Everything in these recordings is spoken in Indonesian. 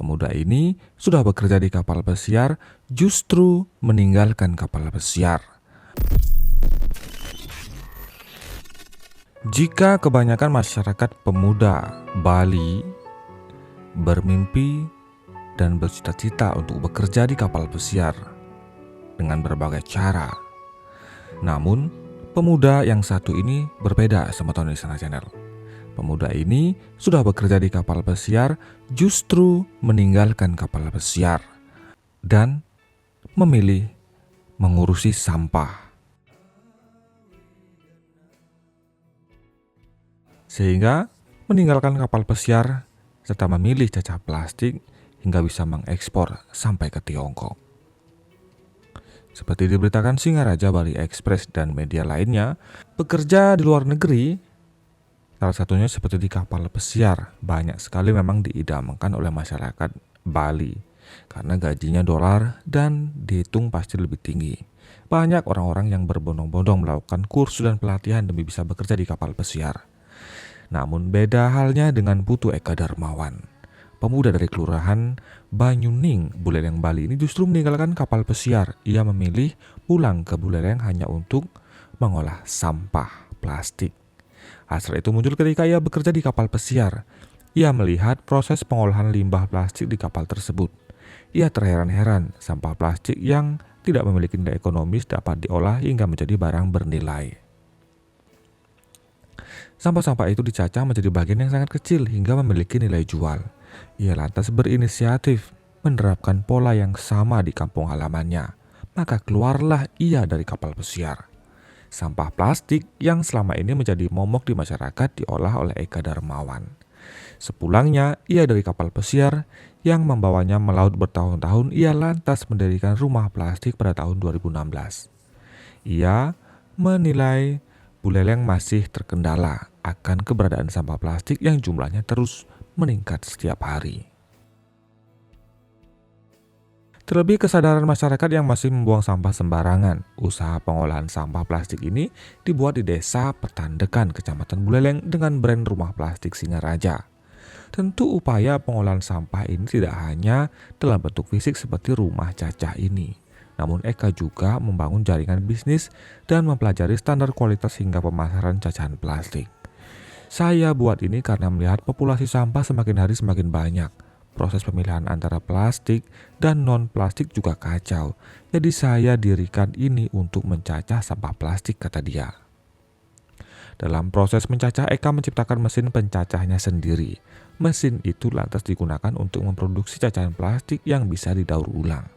Pemuda ini sudah bekerja di kapal pesiar, justru meninggalkan kapal pesiar. Jika kebanyakan masyarakat pemuda Bali bermimpi dan bercita-cita untuk bekerja di kapal pesiar dengan berbagai cara, namun pemuda yang satu ini berbeda sama Tony Istana Channel. Pemuda ini sudah bekerja di kapal pesiar, justru meninggalkan kapal pesiar dan memilih mengurusi sampah. Sehingga meninggalkan kapal pesiar serta memilih cacah plastik hingga bisa mengekspor sampai ke Tiongkok. Seperti diberitakan Singaraja Bali Express dan media lainnya, bekerja di luar negeri, salah satunya seperti di kapal pesiar, banyak sekali memang diidamkan oleh masyarakat Bali karena gajinya dolar dan dihitung pasti lebih tinggi. Banyak orang-orang yang berbondong-bondong melakukan kursus dan pelatihan demi bisa bekerja di kapal pesiar. Namun beda halnya dengan Putu Eka Darmawan. Pemuda dari Kelurahan Banyuning, Buleleng, Bali ini justru meninggalkan kapal pesiar. Ia memilih pulang ke Buleleng hanya untuk mengolah sampah plastik. Hasrat itu muncul ketika ia bekerja di kapal pesiar. Ia melihat proses pengolahan limbah plastik di kapal tersebut. Ia terheran-heran sampah plastik yang tidak memiliki nilai ekonomis dapat diolah hingga menjadi barang bernilai. Sampah-sampah itu dicacah menjadi bagian yang sangat kecil hingga memiliki nilai jual. Ia lantas berinisiatif menerapkan pola yang sama di kampung halamannya. Maka keluarlah ia dari kapal pesiar. Sampah plastik yang selama ini menjadi momok di masyarakat diolah oleh Eka Darmawan. Sepulangnya ia dari kapal pesiar yang membawanya melaut bertahun-tahun, ia lantas mendirikan rumah plastik pada tahun 2016. Ia menilai Buleleng masih terkendala akan keberadaan sampah plastik yang jumlahnya terus meningkat setiap hari. Terlebih kesadaran masyarakat yang masih membuang sampah sembarangan. Usaha pengolahan sampah plastik ini dibuat di Desa Petandekan, Kecamatan Buleleng dengan brand Rumah Plastik Singaraja. Tentu upaya pengolahan sampah ini tidak hanya dalam bentuk fisik seperti rumah cacah ini. Namun Eka juga membangun jaringan bisnis dan mempelajari standar kualitas hingga pemasaran cacahan plastik. Saya buat ini karena melihat populasi sampah semakin hari semakin banyak. Proses pemilihan antara plastik dan non-plastik juga kacau. Jadi saya dirikan ini untuk mencacah sampah plastik, kata dia. Dalam proses mencacah, Eka menciptakan mesin pencacahnya sendiri. Mesin itu lantas digunakan untuk memproduksi cacahan plastik yang bisa didaur ulang.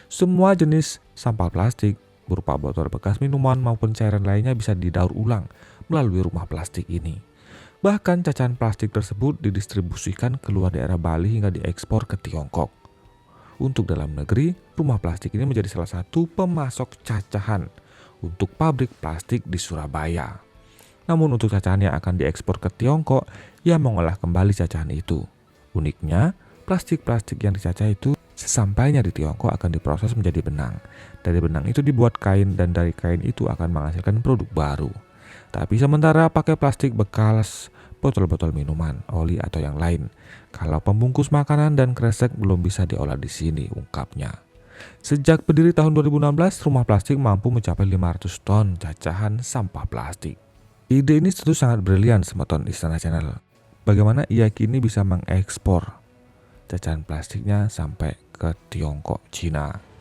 Semua jenis sampah plastik berupa botol bekas minuman maupun cairan lainnya bisa didaur ulang melalui rumah plastik ini. Bahkan cacahan plastik tersebut didistribusikan ke luar daerah Bali hingga diekspor ke Tiongkok. Untuk dalam negeri, rumah plastik ini menjadi salah satu pemasok cacahan untuk pabrik plastik di Surabaya. Namun untuk cacahan yang akan diekspor ke Tiongkok, ia mengolah kembali cacahan itu. Uniknya, plastik-plastik yang dicacah itu sesampainya di Tiongkok akan diproses menjadi benang. Dari benang itu dibuat kain dan dari kain itu akan menghasilkan produk baru. Tapi sementara pakai plastik bekas, botol-botol minuman, oli atau yang lain. Kalau pembungkus makanan dan kresek belum bisa diolah di sini, ungkapnya. Sejak berdiri tahun 2016, rumah plastik mampu mencapai 500 ton cacahan sampah plastik. Ide ini tentu sangat brilian sama Tony Istana Channel. Bagaimana ia kini bisa mengekspor cacahan plastiknya sampai ke Tiongkok, Cina.